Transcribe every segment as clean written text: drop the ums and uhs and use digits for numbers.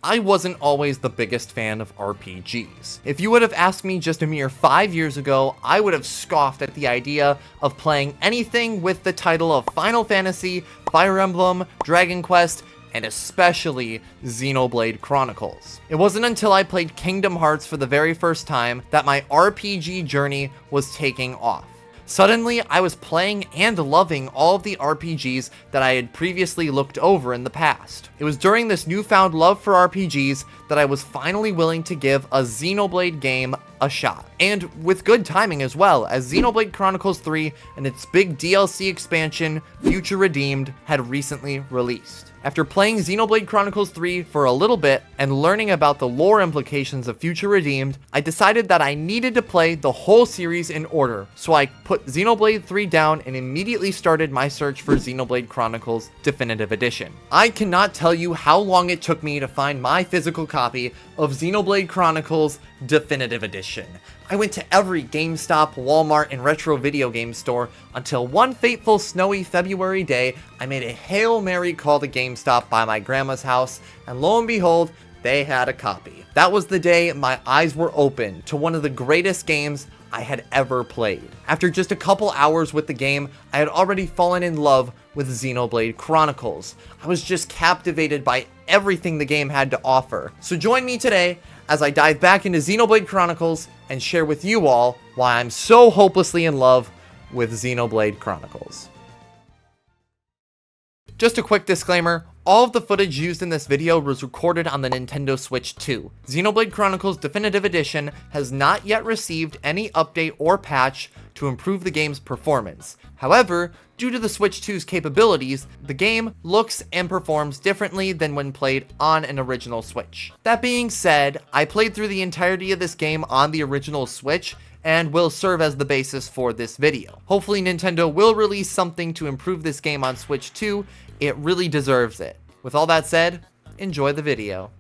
I wasn't always the biggest fan of RPGs. If you would have asked me just a mere 5 years ago, I would have scoffed at the idea of playing anything with the title of Final Fantasy, Fire Emblem, Dragon Quest, and especially Xenoblade Chronicles. It wasn't until I played Kingdom Hearts for the very first time that my RPG journey was taking off. Suddenly, I was playing and loving all of the RPGs that I had previously looked over in the past. It was during this newfound love for RPGs that I was finally willing to give a Xenoblade game a shot. And with good timing as well, as Xenoblade Chronicles 3 and its big DLC expansion, Future Redeemed, had recently released. After playing Xenoblade Chronicles 3 for a little bit and learning about the lore implications of Future Redeemed, I decided that I needed to play the whole series in order, so I put Xenoblade 3 down and immediately started my search for Xenoblade Chronicles Definitive Edition. I cannot tell you how long it took me to find my physical copy of Xenoblade Chronicles Definitive Edition. I went to every GameStop, Walmart, and retro video game store until one fateful snowy February day, I made a Hail Mary call to GameStop by my grandma's house, and lo and behold, they had a copy. That was the day my eyes were open to one of the greatest games I had ever played. After just a couple hours with the game, I had already fallen in love with Xenoblade Chronicles. I was just captivated by everything the game had to offer. So join me today as I dive back into Xenoblade Chronicles and share with you all why I'm so hopelessly in love with Xenoblade Chronicles. Just a quick disclaimer, all of the footage used in this video was recorded on the Nintendo Switch 2. Xenoblade Chronicles Definitive Edition has not yet received any update or patch to improve the game's performance. However, due to the Switch 2's capabilities, the game looks and performs differently than when played on an original Switch. That being said, I played through the entirety of this game on the original Switch and will serve as the basis for this video. Hopefully Nintendo will release something to improve this game on Switch 2. It really deserves it. With all that said, enjoy the video.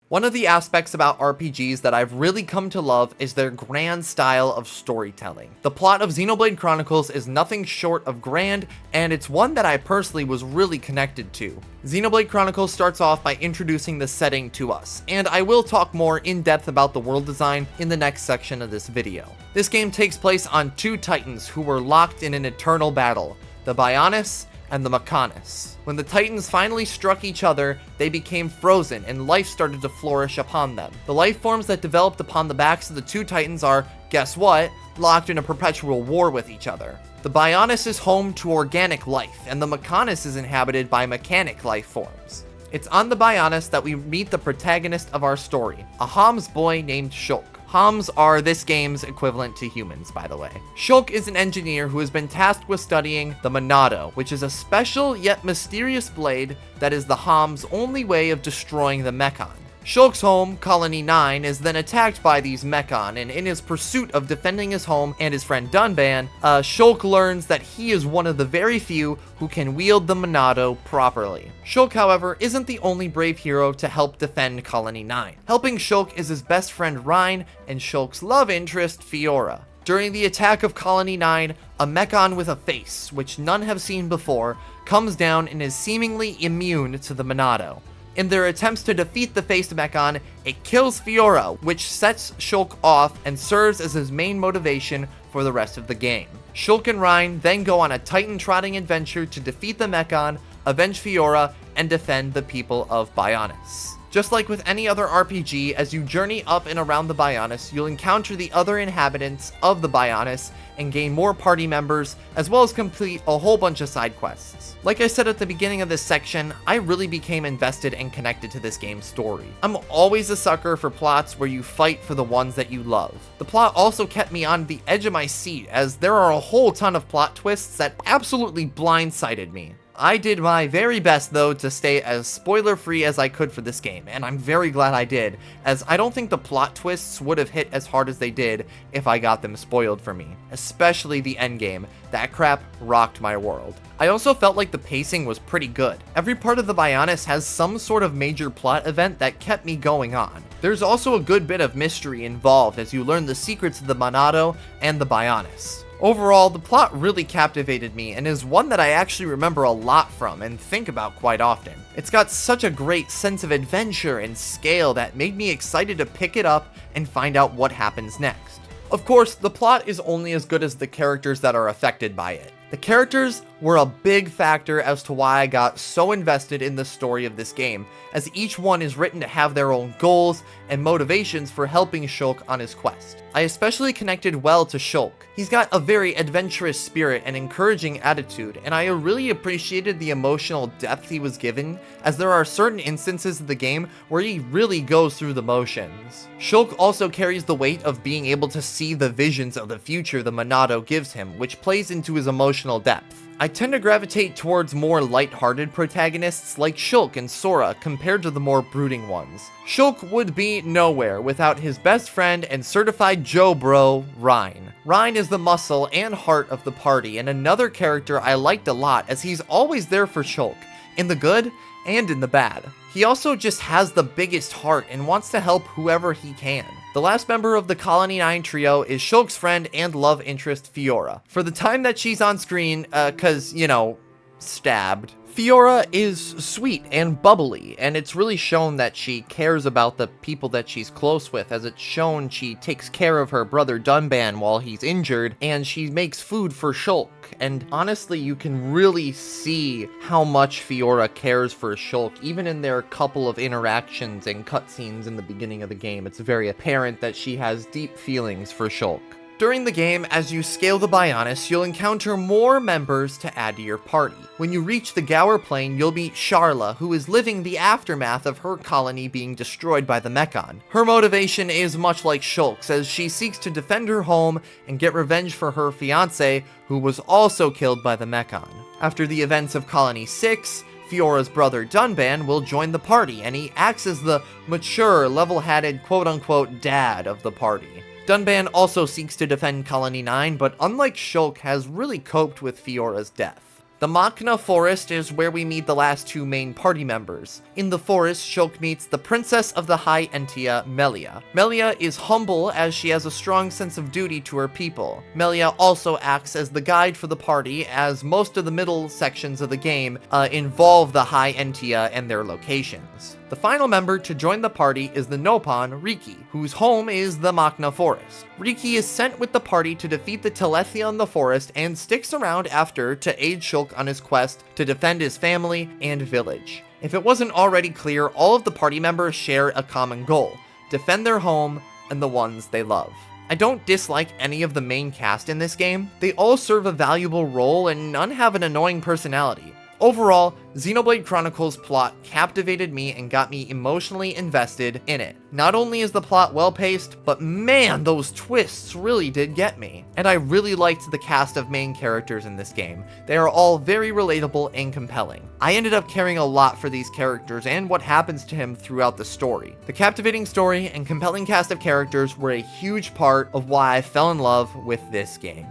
One of the aspects about RPGs that I've really come to love is their grand style of storytelling. The plot of Xenoblade Chronicles is nothing short of grand, and it's one that I personally was really connected to. Xenoblade Chronicles starts off by introducing the setting to us, and I will talk more in depth about the world design in the next section of this video. This game takes place on two titans who were locked in an eternal battle, the Bionis and the Mechonis. When the titans finally struck each other, they became frozen and life started to flourish upon them. The life forms that developed upon the backs of the two titans are, guess what, locked in a perpetual war with each other. The Bionis is home to organic life, and the Mechonis is inhabited by mechanic life forms. It's on the Bionis that we meet the protagonist of our story, a Homs boy named Shulk. Homs are this game's equivalent to humans, by the way. Shulk is an engineer who has been tasked with studying the Monado, which is a special yet mysterious blade that is the Homs' only way of destroying the Mechon. Shulk's home, Colony 9, is then attacked by these Mechon, and in his pursuit of defending his home and his friend Dunban, Shulk learns that he is one of the very few who can wield the Monado properly. Shulk, however, isn't the only brave hero to help defend Colony 9. Helping Shulk is his best friend Reyn and Shulk's love interest, Fiora. During the attack of Colony 9, a Mechon with a face, which none have seen before, comes down and is seemingly immune to the Monado. In their attempts to defeat the faced Mechon, it kills Fiora, which sets Shulk off and serves as his main motivation for the rest of the game. Shulk and Reyn then go on a titan-trotting adventure to defeat the Mechon, avenge Fiora, and defend the people of Bionis. Just like with any other RPG, as you journey up and around the Bionis, you'll encounter the other inhabitants of the Bionis and gain more party members, as well as complete a whole bunch of side quests. Like I said at the beginning of this section, I really became invested and connected to this game's story. I'm always a sucker for plots where you fight for the ones that you love. The plot also kept me on the edge of my seat, as there are a whole ton of plot twists that absolutely blindsided me. I did my very best, though, to stay as spoiler-free as I could for this game, and I'm very glad I did, as I don't think the plot twists would have hit as hard as they did if I got them spoiled for me, especially the endgame. That crap rocked my world. I also felt like the pacing was pretty good. Every part of the Bionis has some sort of major plot event that kept me going on. There's also a good bit of mystery involved as you learn the secrets of the Monado and the Bionis. Overall, the plot really captivated me and is one that I actually remember a lot from and think about quite often. It's got such a great sense of adventure and scale that made me excited to pick it up and find out what happens next. Of course, the plot is only as good as the characters that are affected by it. The characters were a big factor as to why I got so invested in the story of this game, as each one is written to have their own goals and motivations for helping Shulk on his quest. I especially connected well to Shulk. He's got a very adventurous spirit and encouraging attitude, and I really appreciated the emotional depth he was given, as there are certain instances of the game where he really goes through the motions. Shulk also carries the weight of being able to see the visions of the future the Monado gives him, which plays into his emotional depth. I tend to gravitate towards more light-hearted protagonists like Shulk and Sora compared to the more brooding ones. Shulk would be nowhere without his best friend and certified Joe bro, Reyn. Reyn is the muscle and heart of the party, and another character I liked a lot as he's always there for Shulk, in the good and in the bad. He also just has the biggest heart and wants to help whoever he can. The last member of the Colony 9 trio is Shulk's friend and love interest Fiora. For the time that she's on screen, cause, you know, stabbed. Fiora is sweet and bubbly, and it's really shown that she cares about the people that she's close with, as it's shown she takes care of her brother Dunban while he's injured, and she makes food for Shulk. And honestly, you can really see how much Fiora cares for Shulk, even in their couple of interactions and cutscenes in the beginning of the game. It's very apparent that she has deep feelings for Shulk. During the game, as you scale the Bionis, you'll encounter more members to add to your party. When you reach the Gower Plain, you'll meet Sharla, who is living the aftermath of her colony being destroyed by the Mechon. Her motivation is much like Shulk's, as she seeks to defend her home and get revenge for her fiancé, who was also killed by the Mechon. After the events of Colony 6, Fiora's brother Dunban will join the party, and he acts as the mature, level-headed, quote-unquote dad of the party. Dunban also seeks to defend Colony 9, but unlike Shulk, has really coped with Fiora's death. The Machna Forest is where we meet the last two main party members. In the forest, Shulk meets the Princess of the High Entia, Melia. Melia is humble as she has a strong sense of duty to her people. Melia also acts as the guide for the party, as most of the middle sections of the game involve the High Entia and their locations. The final member to join the party is the Nopon, Riki, whose home is the Machna Forest. Riki is sent with the party to defeat the Telethia in the forest and sticks around after to aid Shulk on his quest to defend his family and village. If it wasn't already clear, all of the party members share a common goal: defend their home and the ones they love. I don't dislike any of the main cast in this game. They all serve a valuable role and none have an annoying personality. Overall, Xenoblade Chronicles' plot captivated me and got me emotionally invested in it. Not only is the plot well-paced, but man, those twists really did get me. And I really liked the cast of main characters in this game. They are all very relatable and compelling. I ended up caring a lot for these characters and what happens to him throughout the story. The captivating story and compelling cast of characters were a huge part of why I fell in love with this game.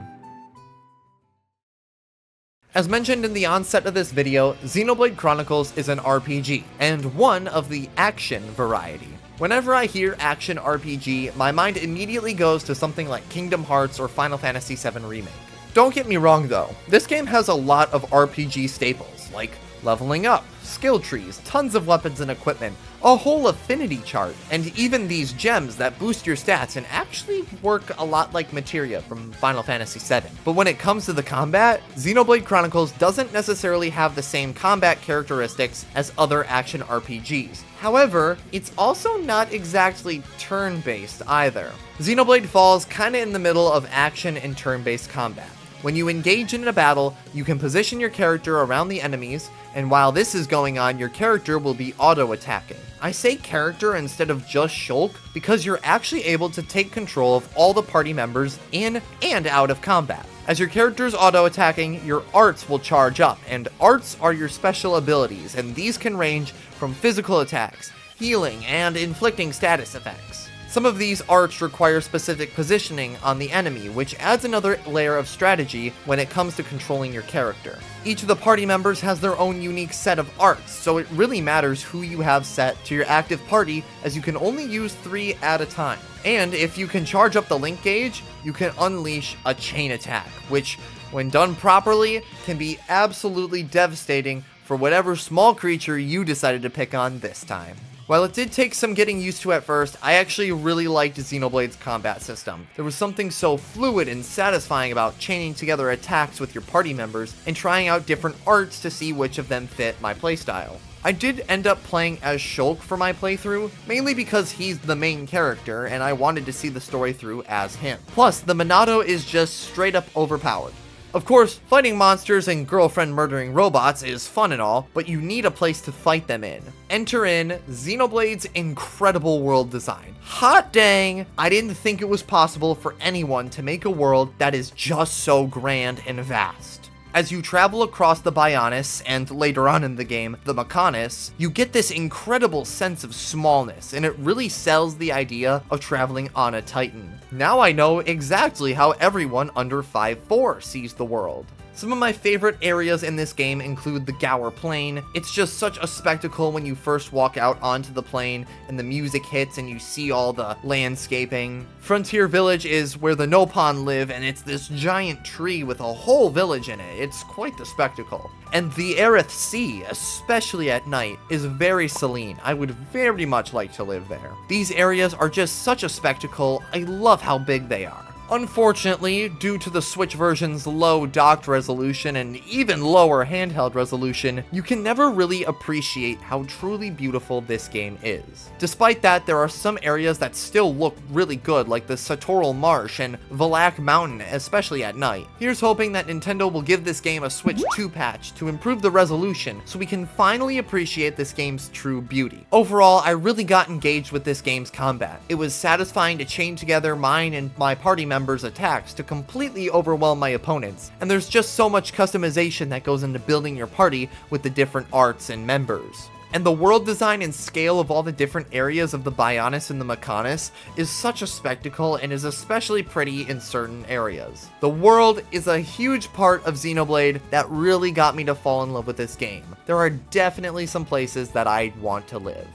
As mentioned in the onset of this video, Xenoblade Chronicles is an RPG, and one of the action variety. Whenever I hear action RPG, my mind immediately goes to something like Kingdom Hearts or Final Fantasy VII Remake. Don't get me wrong though, this game has a lot of RPG staples, like leveling up, skill trees, tons of weapons and equipment, a whole affinity chart, and even these gems that boost your stats and actually work a lot like materia from Final Fantasy VII. But when it comes to the combat, Xenoblade Chronicles doesn't necessarily have the same combat characteristics as other action RPGs. However, it's also not exactly turn-based either. Xenoblade falls kinda in the middle of action and turn-based combat. When you engage in a battle, you can position your character around the enemies, and while this is going on, your character will be auto-attacking. I say character instead of just Shulk because you're actually able to take control of all the party members in and out of combat. As your character's auto-attacking, your arts will charge up, and arts are your special abilities, and these can range from physical attacks, healing, and inflicting status effects. Some of these arts require specific positioning on the enemy, which adds another layer of strategy when it comes to controlling your character. Each of the party members has their own unique set of arts, so it really matters who you have set to your active party, as you can only use 3 at a time. And if you can charge up the link gauge, you can unleash a chain attack, which, when done properly, can be absolutely devastating for whatever small creature you decided to pick on this time. While it did take some getting used to at first, I actually really liked Xenoblade's combat system. There was something so fluid and satisfying about chaining together attacks with your party members and trying out different arts to see which of them fit my playstyle. I did end up playing as Shulk for my playthrough, mainly because he's the main character and I wanted to see the story through as him. Plus, the Monado is just straight up overpowered. Of course, fighting monsters and girlfriend-murdering robots is fun and all, but you need a place to fight them in. Enter in Xenoblade's incredible world design. Hot dang! I didn't think it was possible for anyone to make a world that is just so grand and vast. As you travel across the Bionis, and later on in the game, the Mechonis, you get this incredible sense of smallness, and it really sells the idea of traveling on a Titan. Now I know exactly how everyone under 5'4" sees the world. Some of my favorite areas in this game include the Gower Plain. It's just such a spectacle when you first walk out onto the plain and the music hits and you see all the landscaping. Frontier Village is where the Nopon live, and it's this giant tree with a whole village in it. It's quite the spectacle. And the Aerith Sea, especially at night, is very serene. I would very much like to live there. These areas are just such a spectacle. I love how big they are. Unfortunately, due to the Switch version's low docked resolution and even lower handheld resolution, you can never really appreciate how truly beautiful this game is. Despite that, there are some areas that still look really good, like the Satoral Marsh and Valak Mountain, especially at night. Here's hoping that Nintendo will give this game a Switch 2 patch to improve the resolution so we can finally appreciate this game's true beauty. Overall, I really got engaged with this game's combat. It was satisfying to chain together mine and my party members' attacks to completely overwhelm my opponents, and there's just so much customization that goes into building your party with the different arts and members. And the world design and scale of all the different areas of the Bionis and the Mechonis is such a spectacle and is especially pretty in certain areas. The world is a huge part of Xenoblade that really got me to fall in love with this game. There are definitely some places that I want to live.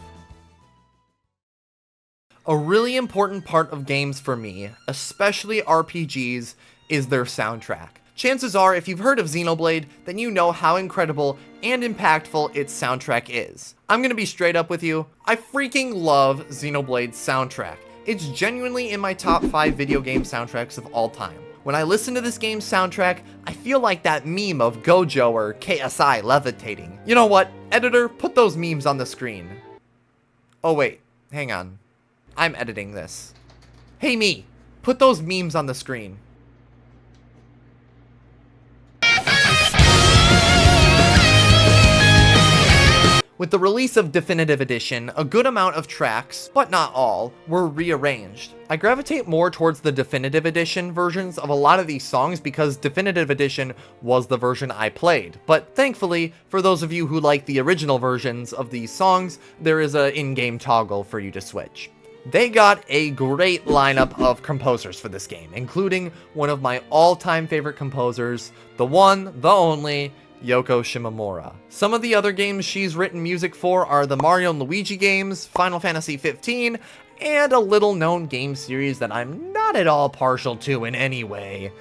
A really important part of games for me, especially RPGs, is their soundtrack. Chances are, if you've heard of Xenoblade, then you know how incredible and impactful its soundtrack is. I'm gonna be straight up with you, I freaking love Xenoblade's soundtrack. It's genuinely in my top 5 video game soundtracks of all time. When I listen to this game's soundtrack, I feel like that meme of Gojo or KSI levitating. You know what? Editor, put those memes on the screen. Oh wait, hang on. I'm editing this. Hey me, put those memes on the screen. With the release of Definitive Edition, a good amount of tracks, but not all, were rearranged. I gravitate more towards the Definitive Edition versions of a lot of these songs because Definitive Edition was the version I played, but thankfully, for those of you who like the original versions of these songs, there is an in-game toggle for you to switch. They got a great lineup of composers for this game, including one of my all-time favorite composers, the one, the only, Yoko Shimomura. Some of the other games she's written music for are the Mario and Luigi games, Final Fantasy XV, and a little-known game series that I'm not at all partial to in any way,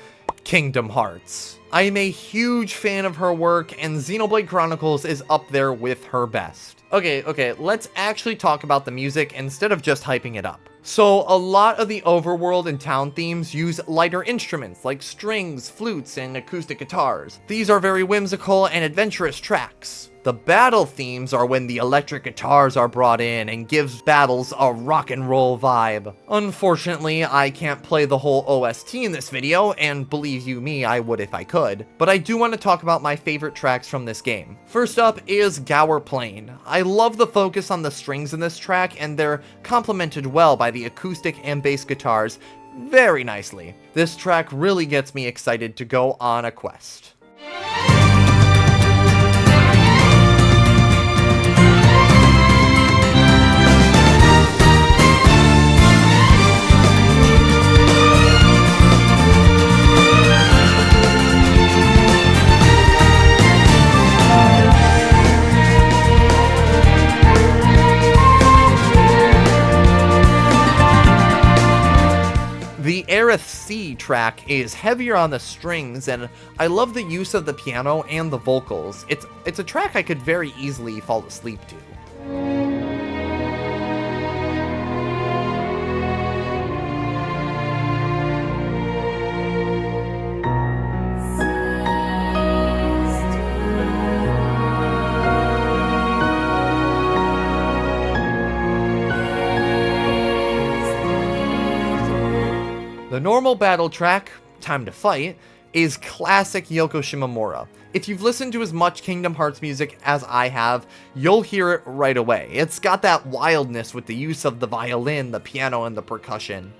Kingdom Hearts. I am a huge fan of her work, and Xenoblade Chronicles is up there with her best. Okay, let's actually talk about the music instead of just hyping it up. So, a lot of the overworld and town themes use lighter instruments like strings, flutes, and acoustic guitars. These are very whimsical and adventurous tracks. The battle themes are when the electric guitars are brought in and gives battles a rock and roll vibe. Unfortunately, I can't play the whole OST in this video, and believe you me, I would if I could, but I do want to talk about my favorite tracks from this game. First up is Gower Plain. I love the focus on the strings in this track, and they're complemented well by the acoustic and bass guitars very nicely. This track really gets me excited to go on a quest. Aerith C track is heavier on the strings, and I love the use of the piano and the vocals. It's a track I could very easily fall asleep to. The normal battle track, Time to Fight, is classic Yoko Shimomura. If you've listened to as much Kingdom Hearts music as I have, you'll hear it right away. It's got that wildness with the use of the violin, the piano, and the percussion.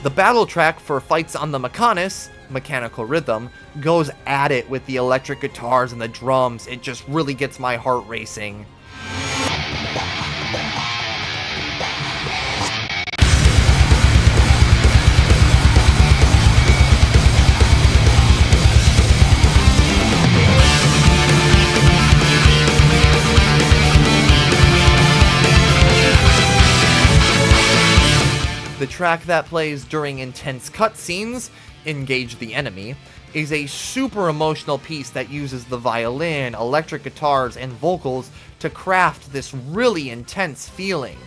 The battle track for fights on the Mechonis, Mechanical Rhythm, goes at it with the electric guitars and the drums. It just really gets my heart racing. The track that plays during intense cutscenes, Engage the Enemy, is a super emotional piece that uses the violin, electric guitars, and vocals to craft this really intense feeling.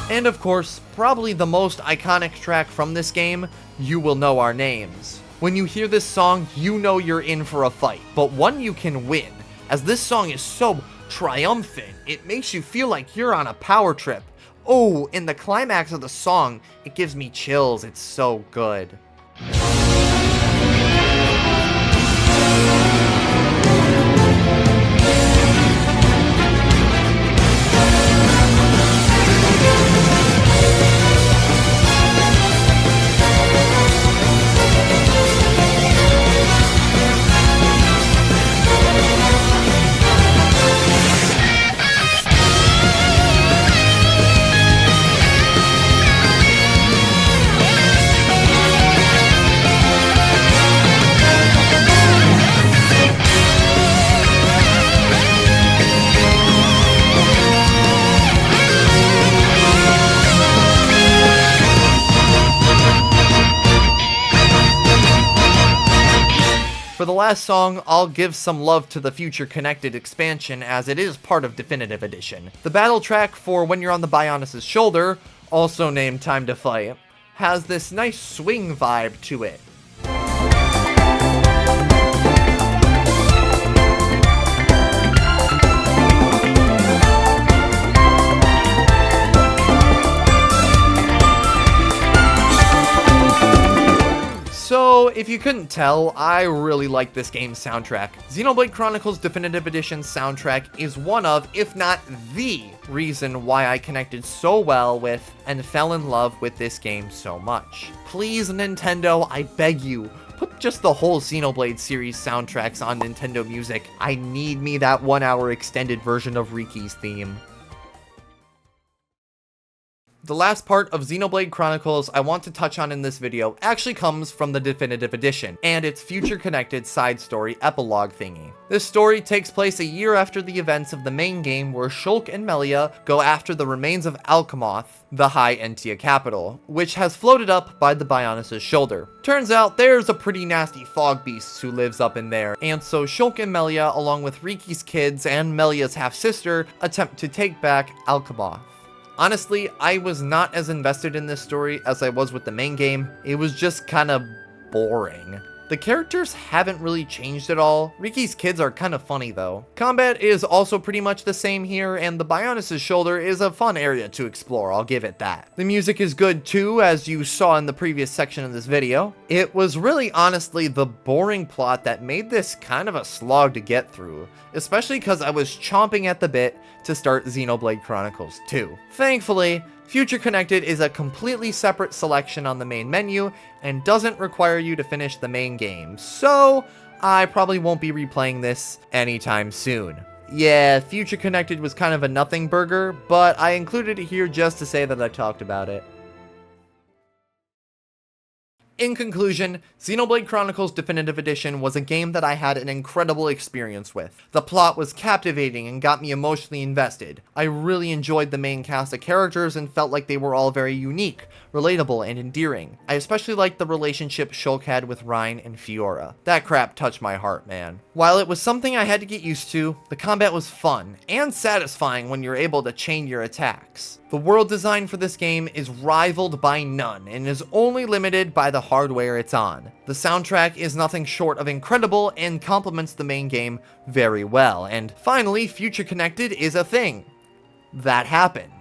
And of course, probably the most iconic track from this game, You Will Know Our Names. When you hear this song, you know you're in for a fight, but one you can win, as this song is so triumphant, it makes you feel like you're on a power trip. Oh, in the climax of the song, it gives me chills, it's so good. For the last song, I'll give some love to the Future Connected expansion as it is part of Definitive Edition. The battle track for When You're on the Bionis' Shoulder, also named Time to Fight, has this nice swing vibe to it. So, if you couldn't tell, I really like this game's soundtrack. Xenoblade Chronicles Definitive Edition soundtrack is one of, if not the, reason why I connected so well with and fell in love with this game so much. Please, Nintendo, I beg you, put just the whole Xenoblade series soundtracks on Nintendo Music. I need me that 1 hour extended version of Riki's theme. The last part of Xenoblade Chronicles I want to touch on in this video actually comes from the Definitive Edition, and its future-connected side story epilogue thingy. This story takes place a year after the events of the main game, where Shulk and Melia go after the remains of Alchemoth, the High Entia capital, which has floated up by the Bionis' shoulder. Turns out there's a pretty nasty fog beast who lives up in there, and so Shulk and Melia, along with Riki's kids and Melia's half-sister, attempt to take back Alchemoth. Honestly, I was not as invested in this story as I was with the main game. It was just kind of boring. The characters haven't really changed at all. Riki's kids are kind of funny though. Combat is also pretty much the same here, and the Bionis' shoulder is a fun area to explore, I'll give it that. The music is good too, as you saw in the previous section of this video. It was really honestly the boring plot that made this kind of a slog to get through, especially because I was chomping at the bit to start Xenoblade Chronicles 2. Thankfully, Future Connected is a completely separate selection on the main menu and doesn't require you to finish the main game, so I probably won't be replaying this anytime soon. Yeah, Future Connected was kind of a nothing burger, but I included it here just to say that I talked about it. In conclusion, Xenoblade Chronicles Definitive Edition was a game that I had an incredible experience with. The plot was captivating and got me emotionally invested. I really enjoyed the main cast of characters and felt like they were all very unique, relatable, and endearing. I especially liked the relationship Shulk had with Reyn and Fiora. That crap touched my heart, man. While it was something I had to get used to, the combat was fun and satisfying when you're able to chain your attacks. The world design for this game is rivaled by none and is only limited by the hardware it's on. The soundtrack is nothing short of incredible and complements the main game very well. And finally, Future Connected is a thing. That happened.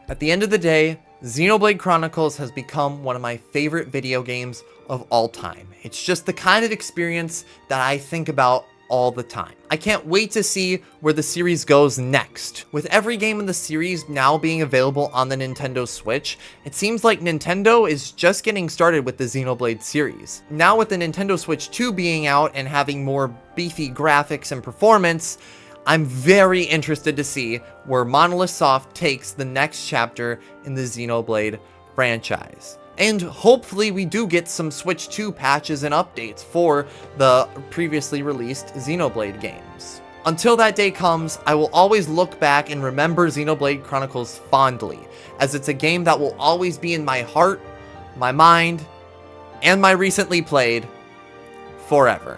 At the end of the day, Xenoblade Chronicles has become one of my favorite video games of all time. It's just the kind of experience that I think about all the time. I can't wait to see where the series goes next. With every game in the series now being available on the Nintendo Switch, it seems like Nintendo is just getting started with the Xenoblade series. Now with the Nintendo Switch 2 being out and having more beefy graphics and performance, I'm very interested to see where Monolith Soft takes the next chapter in the Xenoblade franchise. And hopefully we do get some Switch 2 patches and updates for the previously released Xenoblade games. Until that day comes, I will always look back and remember Xenoblade Chronicles fondly, as it's a game that will always be in my heart, my mind, and my recently played forever.